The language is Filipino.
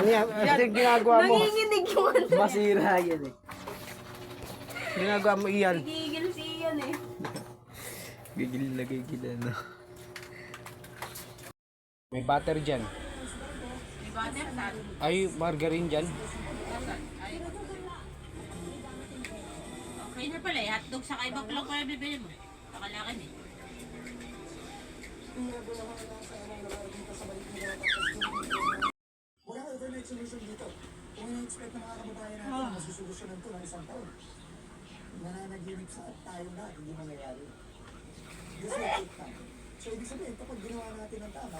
Yan, ginagawa mo. Nanginginig yung ano. Masira yan eh. Ginagawa mo iyan. Gigil si Ian eh. Gigil na gigil ano. May butter dyan. May butter saan? Ay, margarine dyan. Okay na pala eh. Hotdog sa ibang lang pala bibili mo. Nakalakan eh. Wala overnight solution dito. Kung i-expect ng mga kababayan natin, masusolusyonan to ng isang taon. Nananaginip sa tayo na, hindi mangyayari. This will take time. So, ibig sabihin, kapag ginawa natin ang tama,